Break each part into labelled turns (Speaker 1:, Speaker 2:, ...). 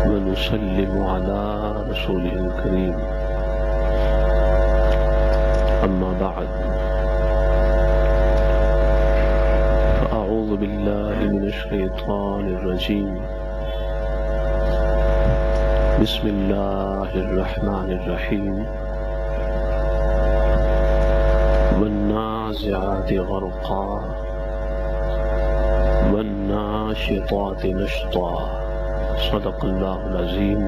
Speaker 1: ونسلم على رسوله الكريم أما بعد فأعوذ بالله من الشيطان الرجيم بسم الله الرحمن الرحيم والنازعات غرقا والناشطات نشطا صدق الله العظيم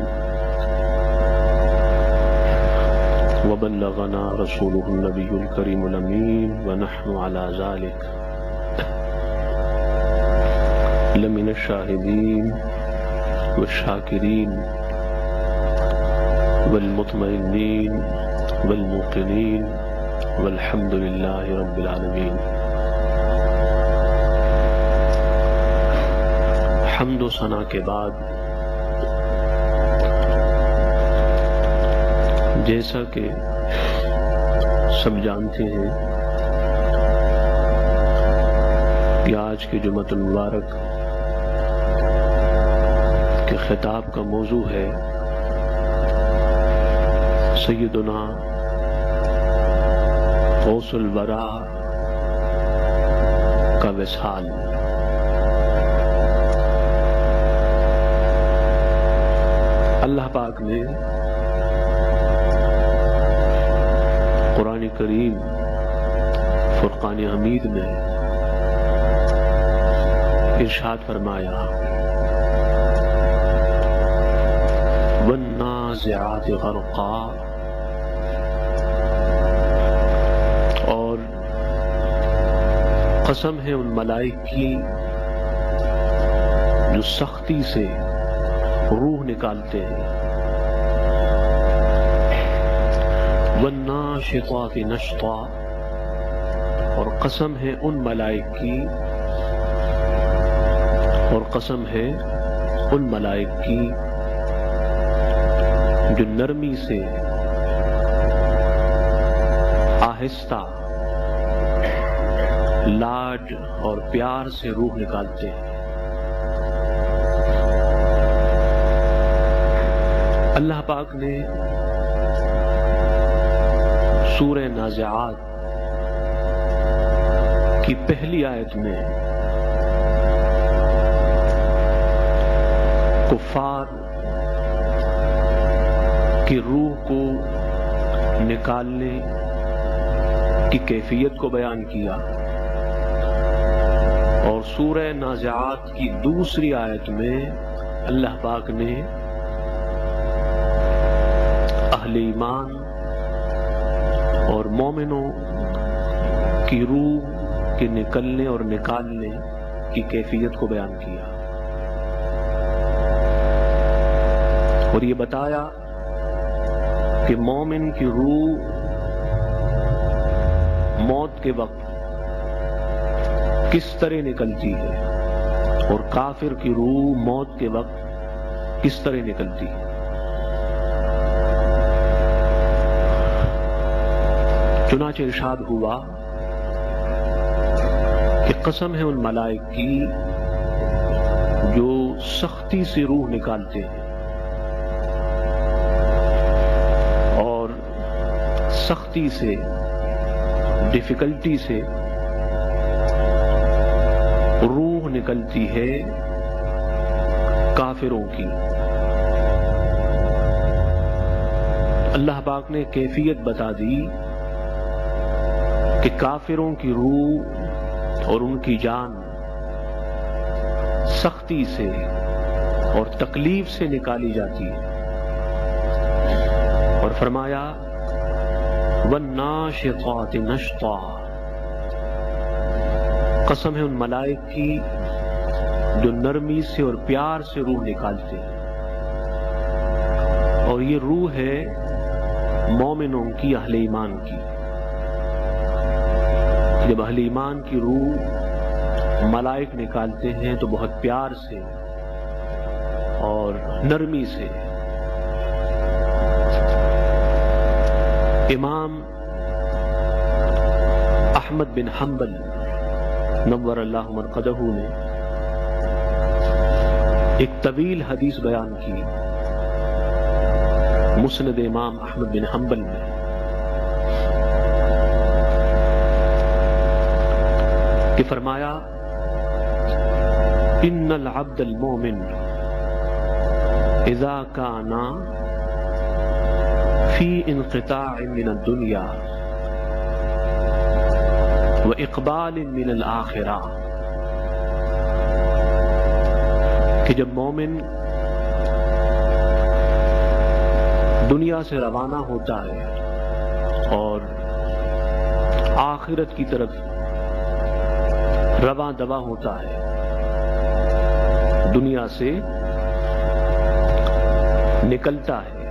Speaker 1: وبلغنا رسوله النبي الكريم الأمين ونحن على ذلك لمن الشاهدين والشاكرين والمطمئنين والموقنين والحمد لله رب العالمين۔ حمد و ثنا کے بعد جیسا کہ سب جانتے ہیں کہ آج کے جمعۃ المبارک کے خطاب کا موضوع ہے سیدنا غوث الورا کا وصال۔ اللہ پاک نے قرآن کریم فرقان حمید میں ارشاد فرمایا والنازعات غرقا، اور قسم ہے ان ملائک کی جو سختی سے روح نکالتے ہیں، والناشطات نشطا، اور قسم ہے ان ملائک کی جو نرمی سے آہستہ لاڈ اور پیار سے روح نکالتے ہیں۔ اللہ پاک نے سورہ نازعات کی پہلی آیت میں کفار کی روح کو نکالنے کی کیفیت کو بیان کیا، اور سورہ نازعات کی دوسری آیت میں اللہ پاک نے اہل ایمان اور مومنوں کی روح کے نکلنے اور نکالنے کی کیفیت کو بیان کیا، اور یہ بتایا کہ مومن کی روح موت کے وقت کس طرح نکلتی ہے اور کافر کی روح موت کے وقت کس طرح نکلتی ہے۔ چنانچہ ارشاد ہوا کہ قسم ہے ان ملائک کی جو سختی سے روح نکالتے ہیں اور سختی سے، ڈیفیکلٹی سے روح نکلتی ہے کافروں کی۔ اللہ پاک نے کیفیت بتا دی کہ کافروں کی روح اور ان کی جان سختی سے اور تکلیف سے نکالی جاتی ہے، اور فرمایا والناشطات نشطا، قسم ہے ان ملائک کی جو نرمی سے اور پیار سے روح نکالتے ہیں، اور یہ روح ہے مومنوں کی، اہل ایمان کی۔ جب اہل ایمان کی روح ملائک نکالتے ہیں تو بہت پیار سے اور نرمی سے۔ امام احمد بن حنبل نور اللہ مرقدہ نے ایک طویل حدیث بیان کی مسند امام احمد بن حنبل میں، کہ فرمایا ان العبد المؤمن اذا كان في انقطاع من الدنيا واقبال من الاخرة، کہ جب مومن دنیا سے روانہ ہوتا ہے اور آخرت کی طرف رواں دواں ہوتا ہے، دنیا سے نکلتا ہے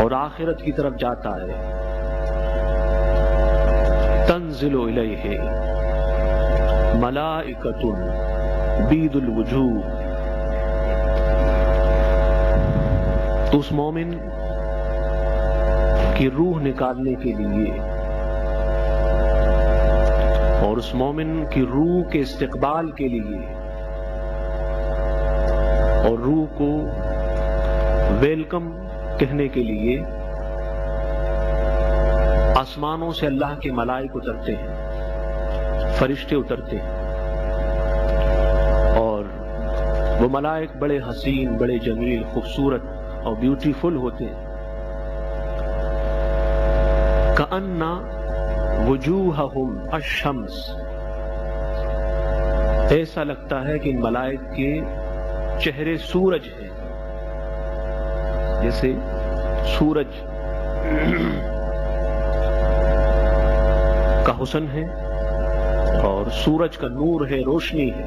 Speaker 1: اور آخرت کی طرف جاتا ہے، تنزل الیہ ملائکۃ بید الوجوہ، تو اس مومن کی روح نکالنے کے لیے اور اس مومن کی روح کے استقبال کے لیے اور روح کو ویلکم کہنے کے لیے آسمانوں سے اللہ کے ملائک اترتے ہیں، فرشتے اترتے ہیں، اور وہ ملائک بڑے حسین، بڑے جمیل، خوبصورت اور بیوٹیفل ہوتے ہیں، کأن وجوہہم الشمس، ایسا لگتا ہے کہ ان ملائک کے چہرے سورج ہیں، جیسے سورج کا حسن ہے اور سورج کا نور ہے، روشنی ہے،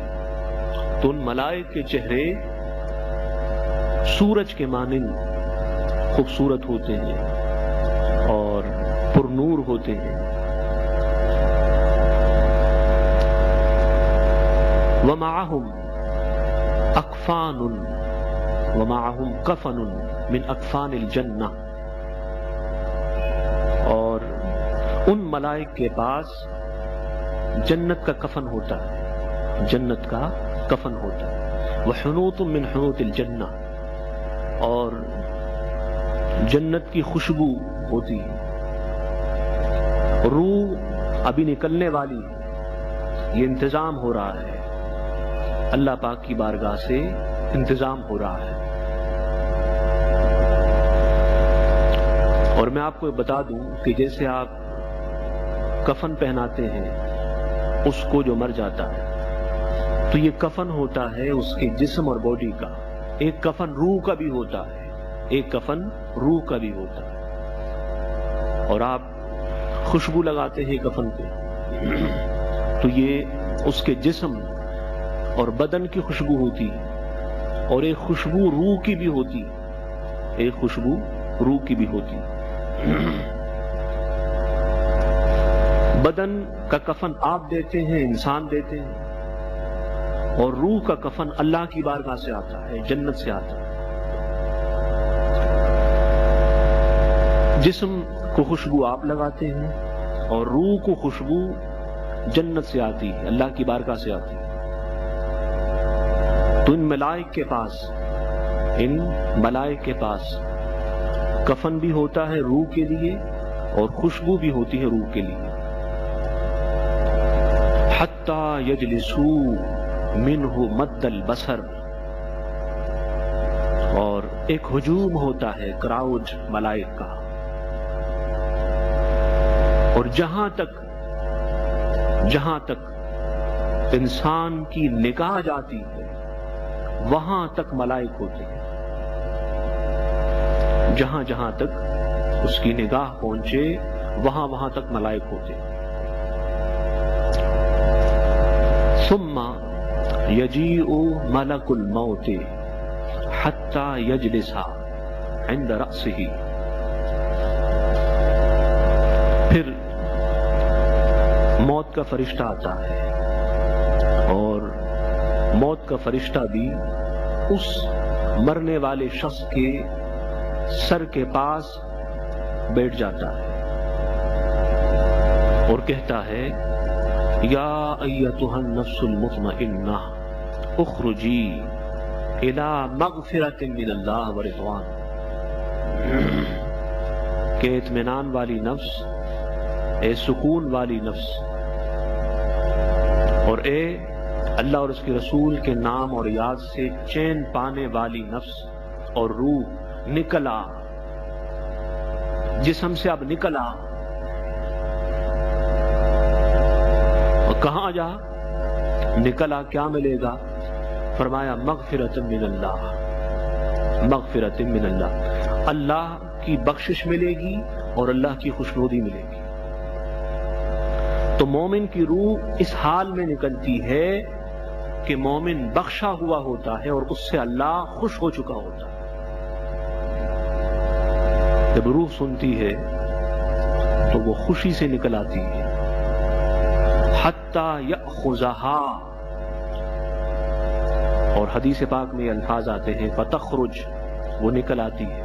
Speaker 1: تو ان ملائک کے چہرے سورج کے مانند خوبصورت ہوتے ہیں اور پر نور ہوتے ہیں۔ ومعهم اکفان ومعهم کفن من اکفان الجنہ، اور ان ملائک کے پاس جنت کا کفن ہوتا ہے، جنت کا کفن ہوتا ہے، وحنوط من حنوط الجنہ، اور جنت کی خوشبو ہوتی ہے، روح ابھی نکلنے والی ہے، یہ انتظام ہو رہا ہے، اللہ پاک کی بارگاہ سے انتظام ہو رہا ہے۔ اور میں آپ کو بتا دوں کہ جیسے آپ کفن پہناتے ہیں اس کو جو مر جاتا ہے، تو یہ کفن ہوتا ہے اس کے جسم اور باڈی کا، ایک کفن روح کا بھی ہوتا ہے، ایک کفن روح کا بھی ہوتا ہے، اور آپ خوشبو لگاتے ہیں کفن پہ تو یہ اس کے جسم اور بدن کی خوشبو ہوتی ہے، اور ایک خوشبو روح کی بھی ہوتی ہے، ایک خوشبو روح کی بھی ہوتی ہے۔ بدن کا کفن آپ دیتے ہیں، انسان دیتے ہیں، اور روح کا کفن اللہ کی بارگاہ سے آتا ہے، جنت سے آتا ہے۔ جسم کو خوشبو آپ لگاتے ہیں اور روح کو خوشبو جنت سے آتی ہے، اللہ کی بارگاہ سے آتی ہے۔ تو ان ملائک کے پاس کفن بھی ہوتا ہے روح کے لیے اور خوشبو بھی ہوتی ہے روح کے لیے۔ حتی یجلسوا منہ مد البصر، اور ایک ہجوم ہوتا ہے، کراؤڈ ملائک کا، اور جہاں تک انسان کی نگاہ جاتی ہے وہاں تک ملائک ہوتے ہیں، جہاں تک اس کی نگاہ پہنچے وہاں تک ملائک ہوتے ہیں۔ ثم یجیء ملک الموت حتی یجلس عند رأسہ، پھر موت کا فرشتہ آتا ہے، اور موت کا فرشتہ بھی اس مرنے والے شخص کے سر کے پاس بیٹھ جاتا ہے اور کہتا ہے یا ایتھا النفس المطمئنہ اخرجی الی مغفرۃ من اللہ ورضوان، کہ اطمینان والی نفس، اے سکون والی نفس، اور اے اللہ اور اس کے رسول کے نام اور یاد سے چین پانے والی نفس اور روح نکلا، جسم سے اب نکلا، اور کہاں جا نکلا، کیا ملے گا؟ فرمایا مغفرۃ من اللہ، مغفرۃ من اللہ، اللہ کی بخشش ملے گی اور اللہ کی خوشنودی ملے گی۔ تو مومن کی روح اس حال میں نکلتی ہے کہ مومن بخشا ہوا ہوتا ہے اور اس سے اللہ خوش ہو چکا ہوتا ہے۔ جب روح سنتی ہے تو وہ خوشی سے نکل آتی ہے، حتی یأخذہا، اور حدیث پاک میں الفاظ آتے ہیں فتخرج، وہ نکل آتی ہے،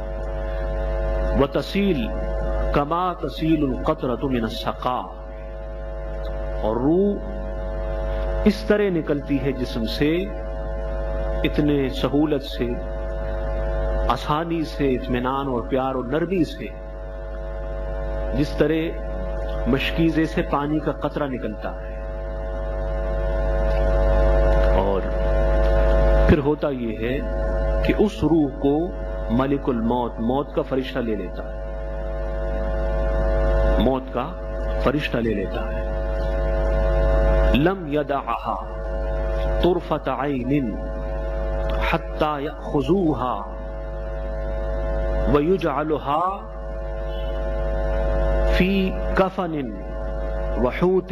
Speaker 1: وتسیل کما تسیل القطرۃ من السقا، اور روح اس طرح نکلتی ہے جسم سے، اتنے سہولت سے، آسانی سے، اطمینان اور پیار اور نرمی سے، جس طرح مشکیزے سے پانی کا قطرہ نکلتا ہے۔ اور پھر ہوتا یہ ہے کہ اس روح کو ملک الموت، موت کا فرشتہ لے لیتا ہے، موت کا فرشتہ لے لیتا ہے۔ لم يدعها طرفة عين حتى يأخذوها ويجعلها في كفن وحوت،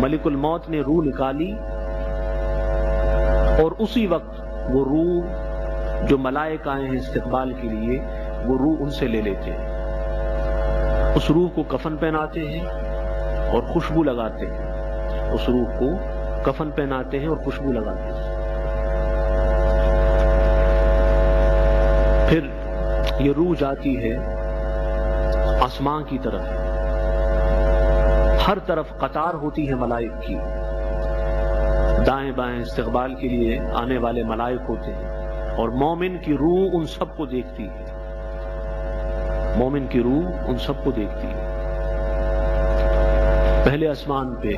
Speaker 1: ملک الموت نے روح نکالی اور اسی وقت وہ روح جو ملائکہ آئے ہیں استقبال کے لیے، وہ روح ان سے لے لیتے ہیں، اس روح کو کفن پہناتے ہیں اور خوشبو لگاتے ہیں، اس روح کو کفن پہناتے ہیں اور خوشبو لگاتے ہیں۔ پھر یہ روح جاتی ہے آسمان کی طرف، ہر طرف قطار ہوتی ہے ملائک کی، دائیں بائیں استقبال کے لیے آنے والے ملائک ہوتے ہیں، اور مومن کی روح ان سب کو دیکھتی ہے، مومن کی روح ان سب کو دیکھتی ہے۔ پہلے آسمان پہ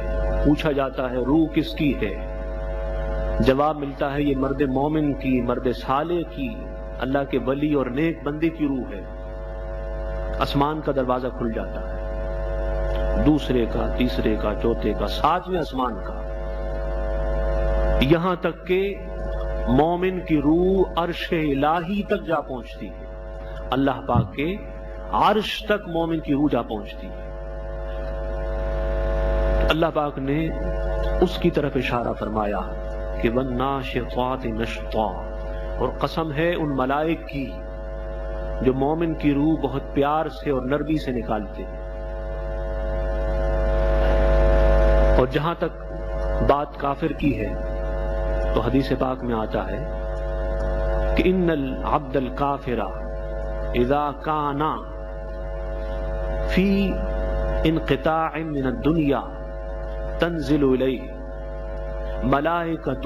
Speaker 1: پوچھا جاتا ہے روح کس کی ہے، جواب ملتا ہے یہ مرد مومن کی، مرد صالح کی، اللہ کے ولی اور نیک بندے کی روح ہے۔ آسمان کا دروازہ کھل جاتا ہے، دوسرے کا، تیسرے کا، چوتھے کا، ساتویں آسمان کا، یہاں تک کہ مومن کی روح عرش الہی تک جا پہنچتی ہے، اللہ پاک کے عرش تک مومن کی روح جا پہنچتی ہے۔ اللہ پاک نے اس کی طرف اشارہ فرمایا کہ وَالنَّاشِطَاتِ نَشْطًا، اور قسم ہے ان ملائک کی جو مومن کی روح بہت پیار سے اور نرمی سے نکالتے ہیں۔ اور جہاں تک بات کافر کی ہے تو حدیث پاک میں آتا ہے کہ ان العبد الکافر اذا کان فی انقطاع من الدنیا تنزل الیہ ملائکۃ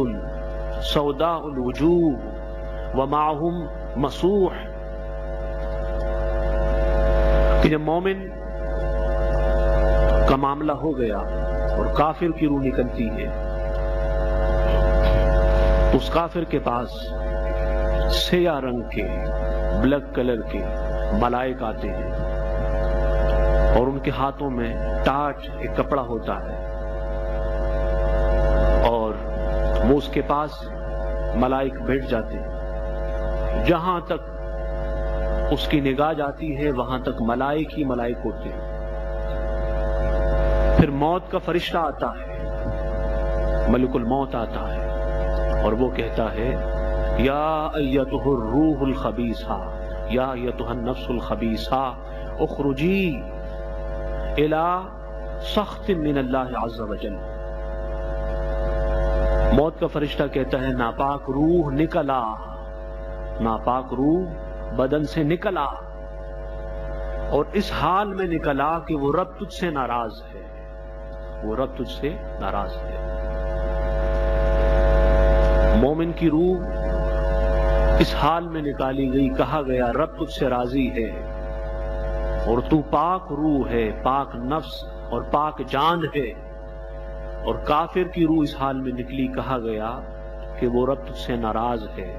Speaker 1: سوداء الوجوہ ومعہم مسوح، کہ جب مومن کا معاملہ ہو گیا اور کافر کی روح نکلتی ہے، اس کافر کے پاس سیاہ رنگ کے، بلیک کلر کے ملائک آتے ہیں، اور ان کے ہاتھوں میں ٹاٹ ایک کپڑا ہوتا ہے، اور وہ اس کے پاس ملائک بیٹھ جاتے ہیں، جہاں تک اس کی نگاہ جاتی ہے وہاں تک ملائک ہی ملائک ہوتے ہیں۔ پھر موت کا فرشتہ آتا ہے، ملک الموت آتا ہے، اور وہ کہتا ہے یا ایتہ الروح الخبیثہ، یا ایتہ النفس الخبیثہ اخرجی الی سخط من اللہ عز وجل۔ موت کا فرشتہ کہتا ہے ناپاک روح نکلا، ناپاک روح بدن سے نکلا، اور اس حال میں نکلا کہ وہ رب تجھ سے ناراض ہے، وہ رب تجھ سے ناراض ہے۔ مومن کی روح اس حال میں نکالی گئی، کہا گیا رب تجھ سے راضی ہے اور تو پاک روح ہے، پاک نفس اور پاک جان ہے. اور کافر کی روح اس حال میں نکلی، کہا گیا کہ وہ رب تجھ سے ناراض ہے،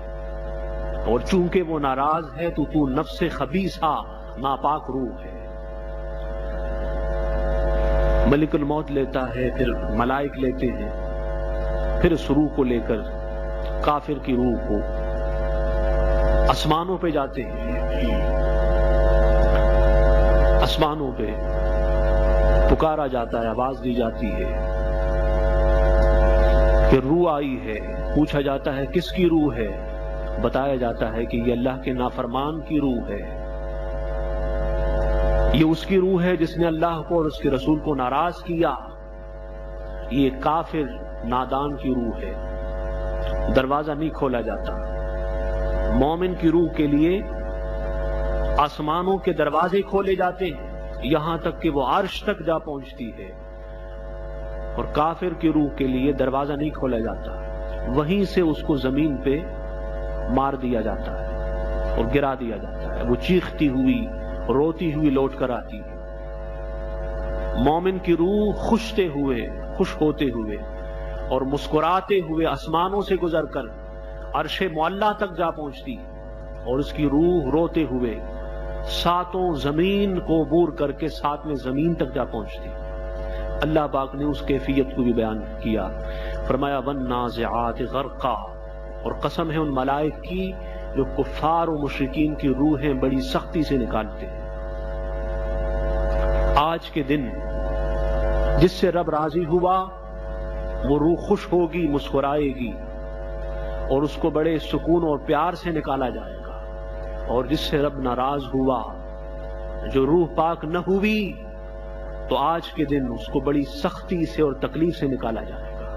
Speaker 1: اور چونکہ وہ ناراض ہے تو نفس خبیثہ ناپاک روح ہے. ملک الموت لیتا ہے، پھر ملائک لیتے ہیں، پھر اس روح کو لے کر کافر کی روح کو آسمانوں پہ جاتے ہیں. آسمانوں پہ پکارا جاتا ہے، آواز دی جاتی ہے کہ روح آئی ہے. پوچھا جاتا ہے کس کی روح ہے؟ بتایا جاتا ہے کہ یہ اللہ کے نافرمان کی روح ہے، یہ اس کی روح ہے جس نے اللہ کو اور اس کے رسول کو ناراض کیا. یہ کافر نادان کی روح ہے، دروازہ نہیں کھولا جاتا. مومن کی روح کے لیے آسمانوں کے دروازے کھولے جاتے ہیں یہاں تک کہ وہ عرش تک جا پہنچتی ہے، اور کافر کی روح کے لیے دروازہ نہیں کھولا جاتا، وہیں سے اس کو زمین پہ مار دیا جاتا ہے اور گرا دیا جاتا ہے. وہ چیختی ہوئی روتی ہوئی لوٹ کر آتی ہے. مومن کی روح خوش ہوتے ہوئے اور مسکراتے ہوئے آسمانوں سے گزر کر عرش معلیٰ تک جا پہنچتی، اور اس کی روح روتے ہوئے ساتوں زمین کو عبور کر کے ساتویں زمین تک جا پہنچتی. اللہ پاک نے اس کیفیت کو بھی بیان کیا، فرمایا وَالنَّازِعَاتِ غَرْقًا، اور قسم ہے ان ملائک کی جو کفار و مشرکین کی روحیں بڑی سختی سے نکالتے ہیں. آج کے دن جس سے رب راضی ہوا وہ روح خوش ہوگی، مسکرائے گی، اور اس کو بڑے سکون اور پیار سے نکالا جائے گا. اور جس سے رب ناراض ہوا، جو روح پاک نہ ہوئی، تو آج کے دن اس کو بڑی سختی سے اور تکلیف سے نکالا جائے گا.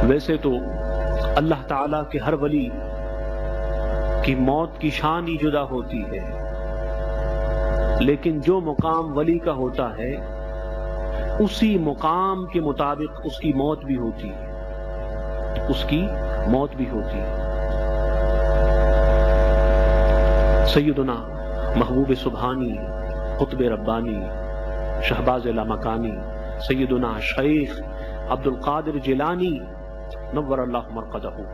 Speaker 1: ویسے تو اللہ تعالیٰ کے ہر ولی کی موت کی شان ہی جدا ہوتی ہے، لیکن جو مقام ولی کا ہوتا ہے اسی مقام کے مطابق اس کی موت بھی ہوتی ہے، اس کی موت بھی ہوتی ہے. سیدنا محبوب سبحانی، قطب ربانی، شہباز لامکانی، سیدنا شیخ عبد القادر جیلانی نور اللہ مرقدہ کو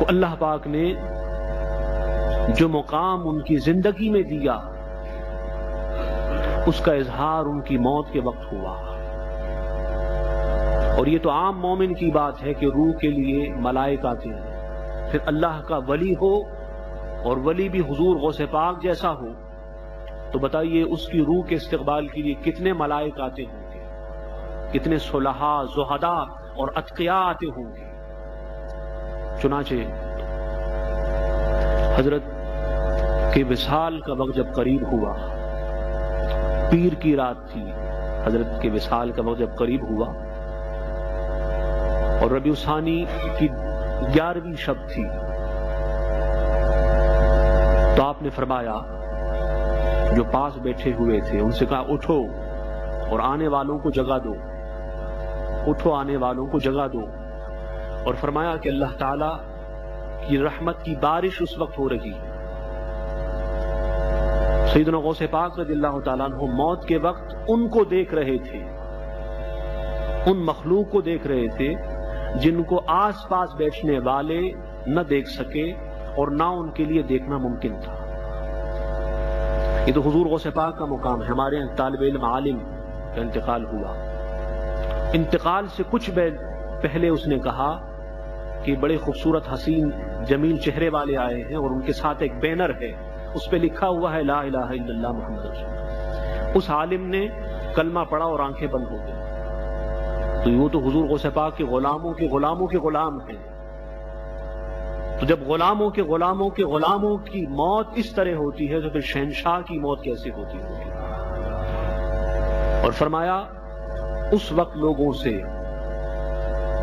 Speaker 1: اللہ پاک نے جو مقام ان کی زندگی میں دیا اس کا اظہار ان کی موت کے وقت ہوا. اور یہ تو عام مومن کی بات ہے کہ روح کے لیے ملائک آتے ہیں، پھر اللہ کا ولی ہو اور ولی بھی حضور غوث پاک جیسا ہو، تو بتائیے اس کی روح کے استقبال کے لیے کتنے ملائک آتے ہوں گے، کتنے صلحاء، زہداء اور اتقیاء آتے ہوں گے. چنانچہ حضرت کے وصال کا وقت جب قریب ہوا، پیر کی رات تھی، حضرت کے وصال کا وقت جب قریب ہوا اور ربیع ثانی کی 11ویں شب تھی، تو آپ نے فرمایا، جو پاس بیٹھے ہوئے تھے ان سے کہا اٹھو اور آنے والوں کو جگا دو، اٹھو آنے والوں کو جگا دو. اور فرمایا کہ اللہ تعالیٰ کی رحمت کی بارش اس وقت ہو رہی ہے. سیدنا غوث پاک رضی اللہ تعالیٰ عنہ موت کے وقت ان کو دیکھ رہے تھے، ان مخلوق کو دیکھ رہے تھے جن کو آس پاس بیٹھنے والے نہ دیکھ سکے اور نہ ان کے لیے دیکھنا ممکن تھا. یہ تو حضور غوث پاک کا مقام ہے. ہمارے یہاں طالب علم عالم کا انتقال ہوا، انتقال سے کچھ پہلے اس نے کہا کہ بڑے خوبصورت حسین جمیل چہرے والے آئے ہیں اور ان کے ساتھ ایک بینر ہے، اس پہ لکھا ہوا ہے لا الہ الا اللہ محمد رسول اللہ. اس عالم نے کلمہ پڑھا اور آنکھیں بند ہو گئی. تو وہ تو حضور غوث پاک کے غلاموں کے غلام ہیں. تو جب غلاموں کے غلاموں کی موت اس طرح ہوتی ہے تو پھر شہنشاہ کی موت کیسے ہوتی ہوگی. اور فرمایا اس وقت لوگوں سے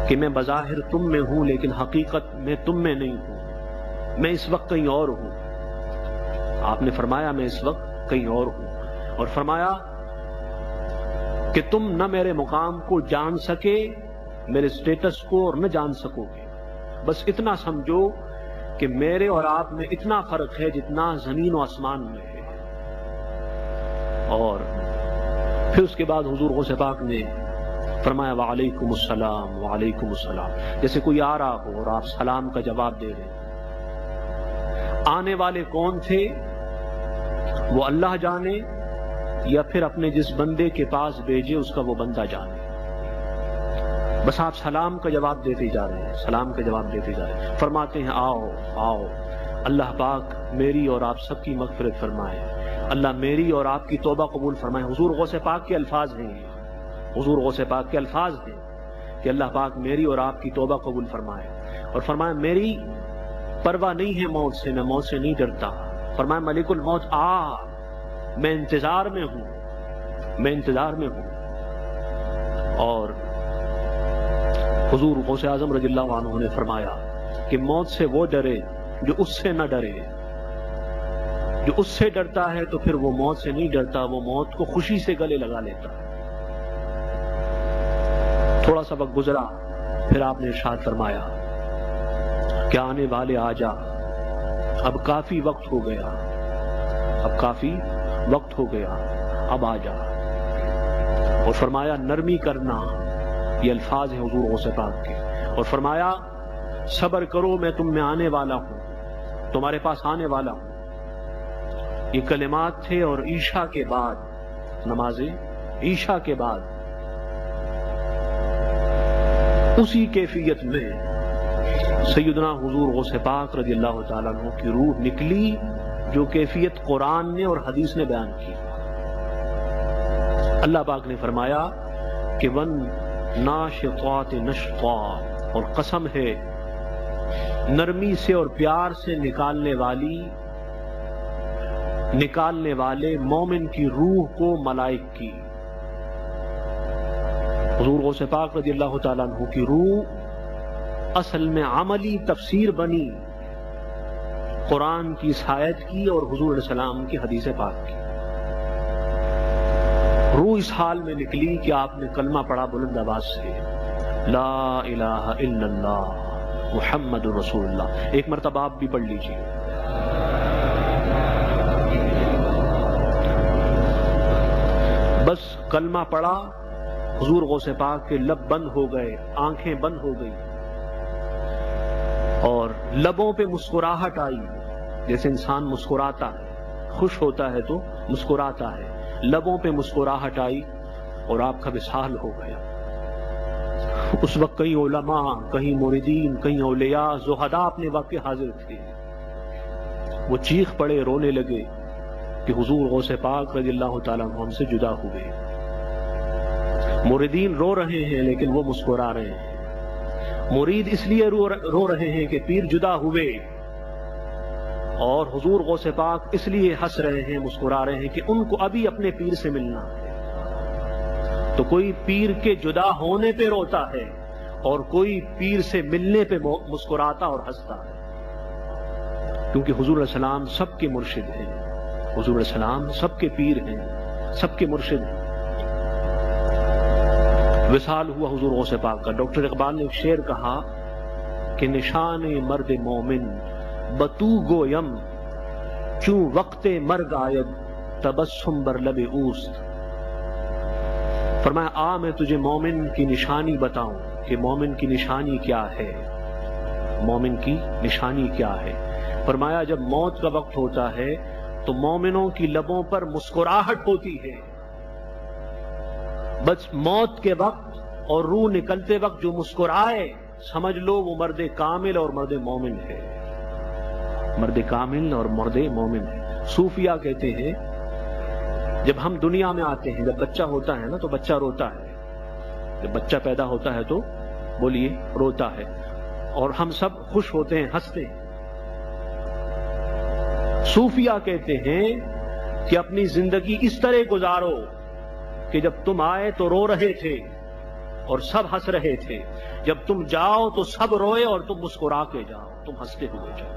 Speaker 1: کہ میں بظاہر تم میں ہوں لیکن حقیقت میں تم میں نہیں ہوں، میں اس وقت کہیں اور ہوں. آپ نے فرمایا میں اس وقت کہیں اور ہوں، اور فرمایا کہ تم نہ میرے مقام کو جان سکے میرے سٹیٹس کو اور نہ جان سکو گے. بس اتنا سمجھو کہ میرے اور آپ میں اتنا فرق ہے جتنا زمین و آسمان میں ہے. اور پھر اس کے بعد حضور غوث پاک نے فرمایا وعلیکم السلام وعلیکم السلام. جیسے کوئی آ رہا ہو اور آپ سلام کا جواب دے رہے ہیں. آنے والے کون تھے وہ اللہ جانے، یا پھر اپنے جس بندے کے پاس بھیجے اس کا وہ بندہ جانے. بس آپ سلام کا جواب دیتے جا رہے ہیں، سلام کا جواب دیتے جا رہے ہیں. فرماتے ہیں آؤ آؤ، اللہ پاک میری اور آپ سب کی مغفرت فرمائے، اللہ میری اور آپ کی توبہ قبول فرمائے. حضور غوث پاک کے الفاظ ہیں، حضور غوث پاک کے الفاظ ہیں کہ اللہ پاک میری اور آپ کی توبہ قبول فرمائے. اور فرمایا میری پرواہ نہیں ہے موت سے، میں موت سے نہیں ڈرتا. فرمایا ملک الموت آ، میں انتظار میں ہوں، میں انتظار میں ہوں. اور حضور غوث اعظم رضی اللہ عنہ نے فرمایا کہ موت سے وہ ڈرے جو اس سے نہ ڈرے. جو اس سے ڈرتا ہے تو پھر وہ موت سے نہیں ڈرتا، وہ موت کو خوشی سے گلے لگا لیتا. تھوڑا سا وقت گزرا، پھر آپ نے ارشاد فرمایا کہ آنے والے آ جا، اب کافی وقت ہو گیا، اب کافی وقت ہو گیا، اب آ جا. اور فرمایا نرمی کرنا، یہ الفاظ ہیں حضور غوث پاک کے. اور فرمایا صبر کرو، میں تم میں آنے والا ہوں، تمہارے پاس آنے والا ہوں. یہ کلمات تھے. اور عشاء کے بعد، نماز عشاء کے بعد اسی کیفیت میں سیدنا حضور غوث پاک رضی اللہ تعالیٰ عنہ کی روح نکلی، جو کیفیت قرآن نے اور حدیث نے بیان کی. اللہ پاک نے فرمایا کہ ون ناشطات نشطا، اور قسم ہے نرمی سے اور پیار سے نکالنے والے مومن کی روح کو ملائک کی. حضور غوث پاک رضی اللہ تعالیٰ عنہ کی روح اصل میں عملی تفسیر بنی قرآن کی اس آیت کی اور حضور علیہ السلام کی حدیث پاک کی. روح اس حال میں نکلی کہ آپ نے کلمہ پڑھا بلند آواز سے، لا الہ الا اللہ محمد رسول اللہ. ایک مرتبہ آپ بھی پڑھ لیجیے. بس کلمہ پڑھا، حضور غوث پاک کے لب بند ہو گئے، آنکھیں بند ہو گئی، اور لبوں پہ مسکراہٹ آئی، جیسے انسان مسکراتا ہے، خوش ہوتا ہے تو مسکراتا ہے. لبوں پہ مسکراہٹ آئی اور آپ کا وصال ہو گیا. اس وقت کئی علماء، کہیں موردین، کہیں اولیاء، زہداء اپنے وقت حاضر تھے. وہ چیخ پڑے، رونے لگے کہ حضور غوث پاک رضی اللہ تعالیٰ عنہ ہم سے جدا ہوئے. موردین رو رہے ہیں لیکن وہ مسکرا رہے ہیں. مرید اس لیے رو رہے ہیں کہ پیر جدا ہوئے، اور حضور غوث پاک اس لیے ہنس رہے ہیں، مسکرا رہے ہیں کہ ان کو ابھی اپنے پیر سے ملنا ہے. تو کوئی پیر کے جدا ہونے پہ روتا ہے اور کوئی پیر سے ملنے پہ مسکراتا اور ہنستا ہے. کیونکہ حضور علیہ السلام سب کے مرشد ہیں، حضور علیہ السلام سب کے پیر ہیں، سب کے مرشد ہیں. وصال ہوا حضور غوث پاک کا. ڈاکٹر اقبال نے ایک شعر کہا کہ نشان مرد مومن بتو گویم، چوں وقت مرگ آید تبسم بر لب اوست. فرمایا آ میں تجھے مومن کی نشانی بتاؤں کہ مومن کی نشانی کیا ہے، مومن کی نشانی کیا ہے. فرمایا جب موت کا وقت ہوتا ہے تو مومنوں کی لبوں پر مسکراہٹ ہوتی ہے. بس موت کے وقت اور روح نکلتے وقت جو مسکرائے، سمجھ لو وہ مرد کامل اور مرد مومن ہے، مرد کامل اور مرد مومن ہے. صوفیہ کہتے ہیں جب ہم دنیا میں آتے ہیں، جب بچہ ہوتا ہے نا تو بچہ روتا ہے، جب بچہ پیدا ہوتا ہے تو بولیے روتا ہے، اور ہم سب خوش ہوتے ہیں، ہنستے ہیں. صوفیہ کہتے ہیں کہ اپنی زندگی اس طرح گزارو کہ جب تم آئے تو رو رہے تھے اور سب ہنس رہے تھے، جب تم جاؤ تو سب روئے اور تم مسکرا کے جاؤ، تم ہنستے ہوئے جاؤ.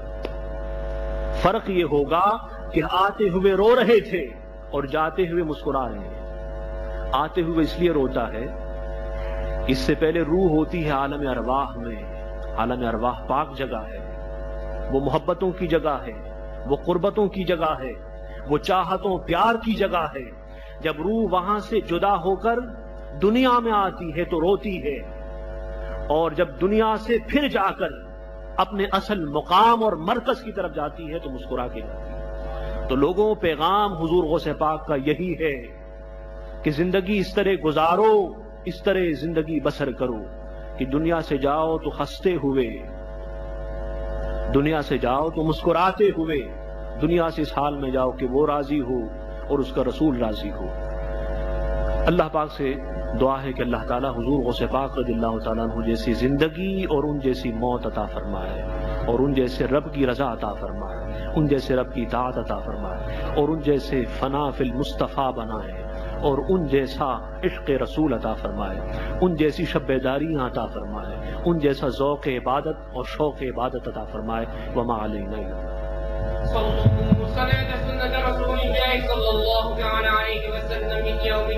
Speaker 1: فرق یہ ہوگا کہ آتے ہوئے رو رہے تھے اور جاتے ہوئے مسکرا رہے ہیں. آتے ہوئے اس لیے روتا ہے اس سے پہلے روح ہوتی ہے عالم ارواح میں. عالم ارواح پاک جگہ ہے، وہ محبتوں کی جگہ ہے، وہ قربتوں کی جگہ ہے، وہ چاہتوں پیار کی جگہ ہے. جب روح وہاں سے جدا ہو کر دنیا میں آتی ہے تو روتی ہے، اور جب دنیا سے پھر جا کر اپنے اصل مقام اور مرکز کی طرف جاتی ہے تو مسکرا کے جاتی ہے. تو لوگوں، پیغام حضور غوث پاک کا یہی ہے کہ زندگی اس طرح گزارو، اس طرح زندگی بسر کرو کہ دنیا سے جاؤ تو ہنستے ہوئے، دنیا سے جاؤ تو مسکراتے ہوئے، دنیا سے اس حال میں جاؤ کہ وہ راضی ہو اور اس کا رسول راضی ہو. اللہ پاک سے دعا ہے کہ اللہ تعالیٰ حضور غوث پاک رضی اللہ تعالیٰ عنہ جیسی زندگی اور ان جیسی موت عطا فرمائے، اور ان جیسے رب کی رضا عطا فرمائے، ان جیسے رب کی اطاعت عطا فرمائے، اور ان جیسے فنا فی المصطفیٰ بنائے، اور ان جیسا عشق رسول عطا فرمائے، ان جیسی شب بیداریاں عطا فرمائے، ان جیسا ذوق عبادت اور شوق عبادت عطا فرمائے. وما علینا الا
Speaker 2: صلاة سنة رسول الله صلى الله عليه وسلم من يوم